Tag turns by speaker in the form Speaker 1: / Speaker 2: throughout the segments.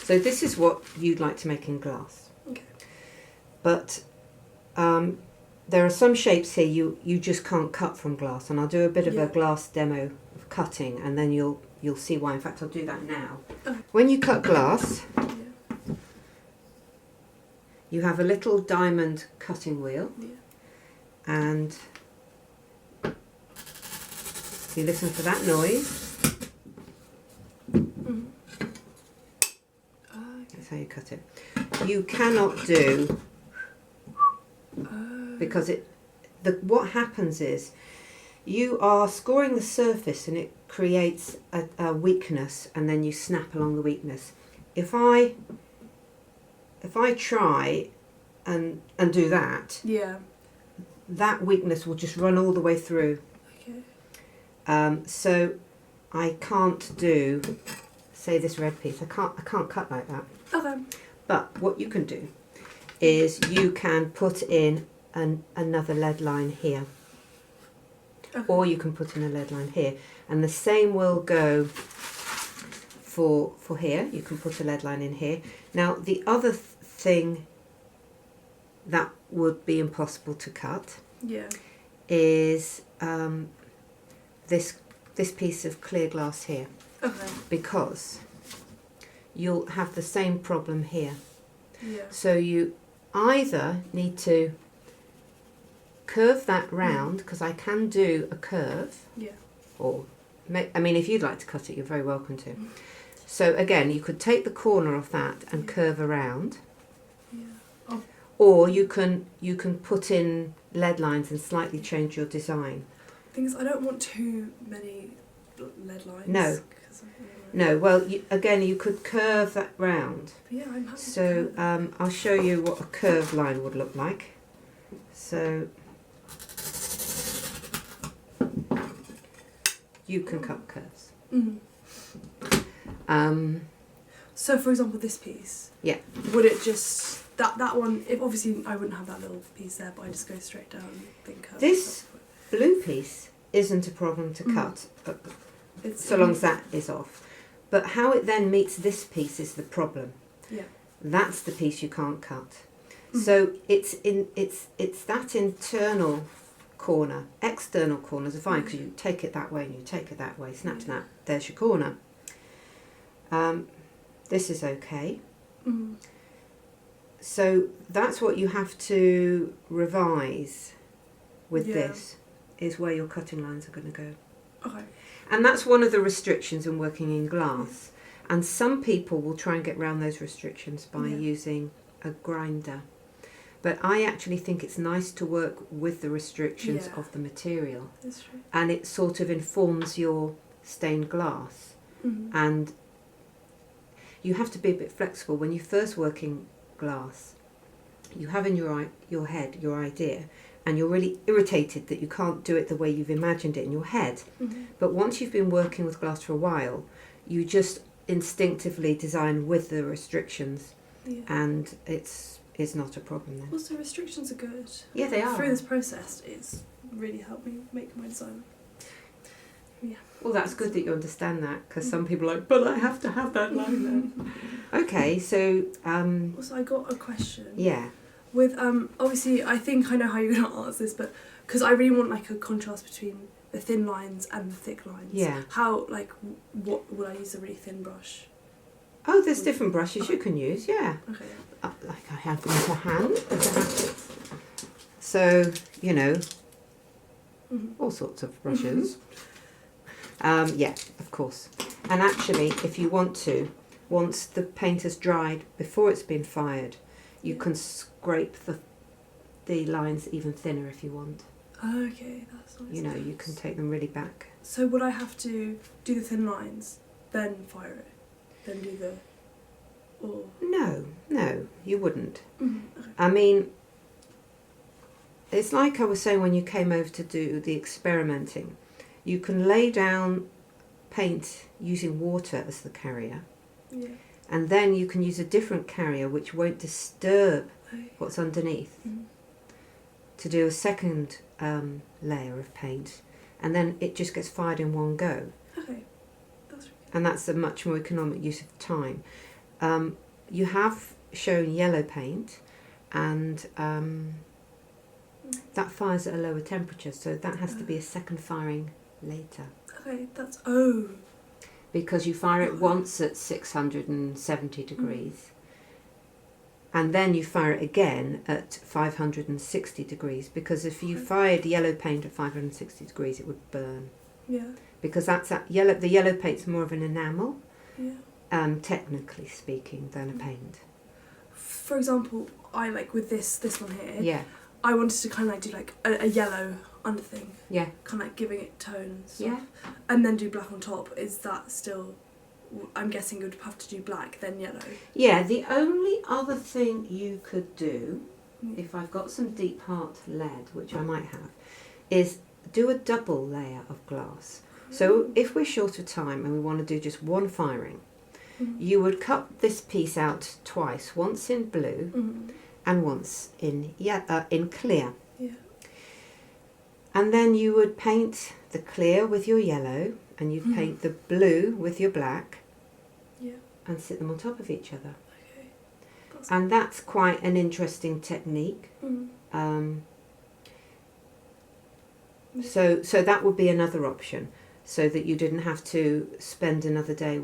Speaker 1: So this is what you'd like to make in glass.
Speaker 2: Okay.
Speaker 1: But there are some shapes here you just can't cut from glass, and I'll do a bit of a glass demo of cutting, and then you'll see why. In fact, I'll do that now.
Speaker 2: Okay.
Speaker 1: When you cut glass, you have a little diamond cutting wheel, and you listen for that noise. That's how you cut it. You cannot do, because what happens is you are scoring the surface and it creates a weakness, and then you snap along the weakness. If I try and do that, that weakness will just run all the way through.
Speaker 2: Okay.
Speaker 1: So I can't do, say, this red piece. I can't cut like that.
Speaker 2: Okay.
Speaker 1: But what you can do is you can put in another lead line here.
Speaker 2: Okay.
Speaker 1: Or you can put in a lead line here. And the same will go for here. You can put a lead line in here. Now, the other thing that would be impossible to cut is this piece of clear glass here.
Speaker 2: Okay.
Speaker 1: Because you'll have the same problem here.
Speaker 2: Yeah.
Speaker 1: So you either need to curve that round, because I can do a curve.
Speaker 2: Yeah.
Speaker 1: Or, I mean, if you'd like to cut it, you're very welcome to. So again, you could take the corner of that and curve around.
Speaker 2: Yeah. Oh.
Speaker 1: Or you can put in lead lines and slightly change your design.
Speaker 2: Thing is, I don't want too many lead lines.
Speaker 1: No. No, well, again, you could curve that round.
Speaker 2: But yeah, I'm happy.
Speaker 1: So I'll show you what a curved line would look like. So you can cut curves.
Speaker 2: So, for example, this piece.
Speaker 1: Yeah.
Speaker 2: Would it just that one? If obviously I wouldn't have that little piece there, but I just go straight down and then curve.
Speaker 1: This blue piece isn't a problem to cut, so long as that is off. But how it then meets this piece is the problem.
Speaker 2: Yeah.
Speaker 1: That's the piece you can't cut. So it's that internal corner. External corners are fine because you take it that way and you take it that way. Snap, snap. There's your corner. This is okay. So that's what you have to revise with this, is where your cutting lines are going to go.
Speaker 2: Okay.
Speaker 1: And that's one of the restrictions in working in glass. And some people will try and get around those restrictions by using a grinder. But I actually think it's nice to work with the restrictions of the material.
Speaker 2: That's true.
Speaker 1: And it sort of informs your stained glass. And you have to be a bit flexible. When you first work in glass, you have in your head your idea, and you're really irritated that you can't do it the way you've imagined it in your head. But once you've been working with glass for a while, you just instinctively design with the restrictions, and it's not a problem then.
Speaker 2: Also, restrictions are good.
Speaker 1: Yeah, they are.
Speaker 2: Through this process, it's really helped me make my design. Yeah.
Speaker 1: Well, that's good that you understand that, because some people are like, but I have to have that line there. Okay, so
Speaker 2: Also, I got a question.
Speaker 1: yeah.
Speaker 2: With obviously, I think I know how you're gonna answer this, but because I really want like a contrast between the thin lines and the thick lines.
Speaker 1: Yeah.
Speaker 2: How what would I use a really thin brush?
Speaker 1: Oh, there's different brushes you can use. Yeah.
Speaker 2: Okay.
Speaker 1: Like I have them to hand. So all sorts of brushes. Yeah, of course. And actually, if you want to, once the paint has dried, before it's been fired, you can scrape the lines even thinner if you want.
Speaker 2: Okay, that's nice.
Speaker 1: You can take them really back.
Speaker 2: So would I have to do the thin lines, then fire it, then do the... Or... No, you wouldn't.
Speaker 1: Okay. I mean, it's like I was saying when you came over to do the experimenting. You can lay down paint using water as the carrier.
Speaker 2: Yeah.
Speaker 1: And then you can use a different carrier which won't disturb what's underneath to do a second layer of paint, and then it just gets fired in one go.
Speaker 2: Okay, that's really good.
Speaker 1: And that's a much more economic use of time. You have shown yellow paint, and that fires at a lower temperature, so that has to be a second firing later.
Speaker 2: Okay, that's
Speaker 1: because you fire it once at 670 degrees, and then you fire it again at 560 degrees, because if you fired yellow paint at 560 degrees, it would burn.
Speaker 2: Yeah.
Speaker 1: Because the yellow paint's more of an enamel,
Speaker 2: yeah.
Speaker 1: Technically speaking, than a paint.
Speaker 2: For example, I like with this one here.
Speaker 1: Yeah.
Speaker 2: I wanted to kind of like do like a yellow under thing.
Speaker 1: Yeah.
Speaker 2: Kind of like giving it tones.
Speaker 1: Yeah.
Speaker 2: And then do black on top. Is that still? I'm guessing you'd have to do black then yellow.
Speaker 1: Yeah. The only other thing you could do, if I've got some deep heart lead, which I might have, is do a double layer of glass. So if we're short of time and we want to do just one firing, you would cut this piece out twice, once in blue and once in clear.
Speaker 2: Yeah.
Speaker 1: And then you would paint the clear with your yellow, and you'd paint the blue with your black, and sit them on top of each other.
Speaker 2: Okay.
Speaker 1: And that's quite an interesting technique. So that would be another option, so that you didn't have to spend another day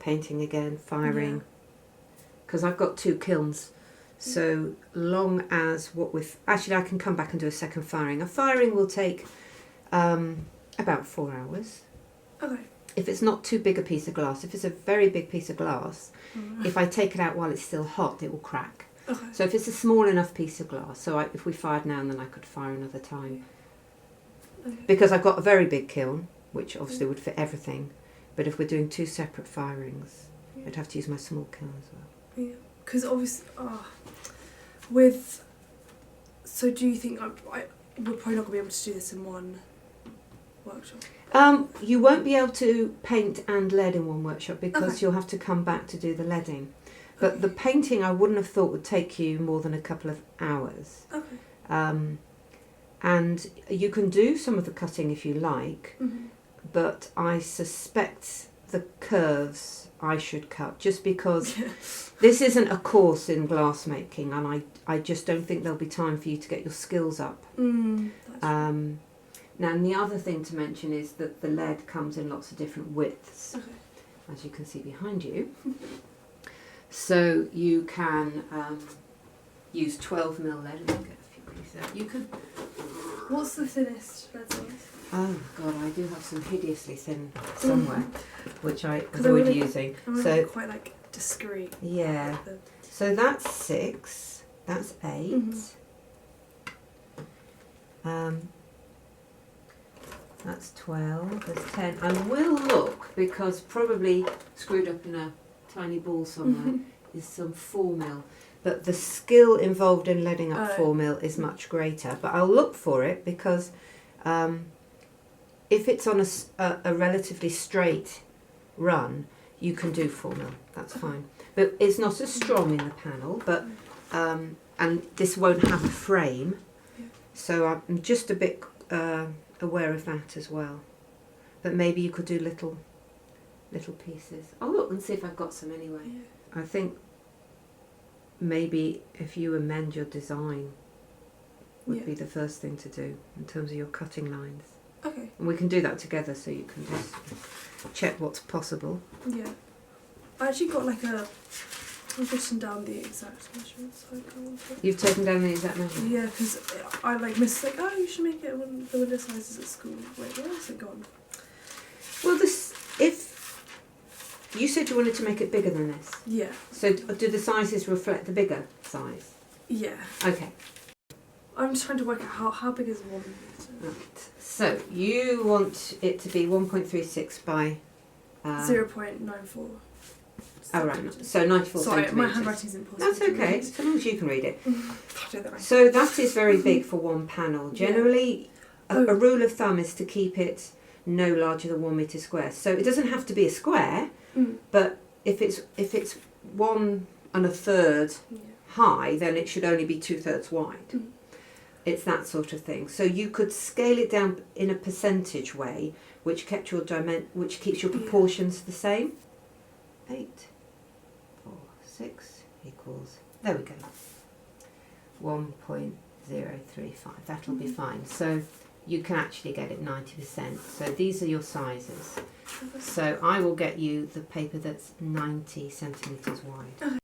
Speaker 1: painting again, firing. Because I've got 2 kilns, so long as actually I can come back and do a second firing. A firing will take about 4 hours.
Speaker 2: Okay.
Speaker 1: If it's not too big a piece of glass. If it's a very big piece of glass, if I take it out while it's still hot, it will crack.
Speaker 2: Okay.
Speaker 1: So if it's a small enough piece of glass, if we fired now and then, I could fire another time.
Speaker 2: Okay.
Speaker 1: Because I've got a very big kiln, which obviously would fit everything. But if we're doing 2 separate firings, I'd have to use my small kiln as well.
Speaker 2: Yeah. Because obviously, so do you think we're probably not going to be able to do this in one workshop?
Speaker 1: You won't be able to paint and lead in one workshop, because you'll have to come back to do the leading. But the painting, I wouldn't have thought would take you more than a couple of hours.
Speaker 2: Okay.
Speaker 1: And you can do some of the cutting if you like, but I suspect the curves I should cut, just because this isn't a course in glass making, and I just don't think there'll be time for you to get your skills up. Now, and the other thing to mention is that the lead comes in lots of different widths, as you can see behind you. So you can use 12mm lead. Let me get a few pieces out. You could.
Speaker 2: What's the thinnest lead size?
Speaker 1: Oh God, I do have some hideously thin somewhere, which I avoid using.
Speaker 2: So quite like discreet.
Speaker 1: Yeah. So that's 6. That's 8. That's 12. There's 10. I will look, because probably screwed up in a tiny ball somewhere is some 4mm. But the skill involved in leading up 4mm is much greater. But I'll look for it, because if it's on a relatively straight run, you can do 4mm. That's fine. But it's not as strong in the panel. But and this won't have a frame, so I'm just a bit aware of that as well. But maybe you could do little pieces. I'll look and see if I've got some anyway. I think maybe if you amend your design would be the first thing to do in terms of your cutting lines.
Speaker 2: Okay.
Speaker 1: And we can do that together, so you can just check what's possible.
Speaker 2: Yeah. I actually got like I've written down the exact measurements. So I can't.
Speaker 1: You've taken down the exact measurements?
Speaker 2: Yeah, because I like Miss like, you should make it when the window sizes at school. Wait, where is it gone?
Speaker 1: Well, if you said you wanted to make it bigger than this.
Speaker 2: Yeah.
Speaker 1: So do the sizes reflect the bigger size?
Speaker 2: Yeah.
Speaker 1: Okay.
Speaker 2: I'm just trying to work out how big is 1 meter.
Speaker 1: Right. So you want it to be 1.36 by
Speaker 2: 0.94.
Speaker 1: Oh right, so 94
Speaker 2: Sorry,
Speaker 1: centimetres.
Speaker 2: my handwriting isn't possible.
Speaker 1: That's okay, as long as you can read it.
Speaker 2: Right.
Speaker 1: So that is very big for one panel. Generally, a rule of thumb is to keep it no larger than 1 metre square. So it doesn't have to be a square, but if it's 1 1/3 high, then it should only be 2/3 wide. It's that sort of thing. So you could scale it down in a percentage way, which keeps your proportions the same. 8. 6 equals, there we go, 1.035. That'll be fine. So you can actually get it 90%. So these are your sizes. So I will get you the paper that's 90 centimetres wide.
Speaker 2: Okay.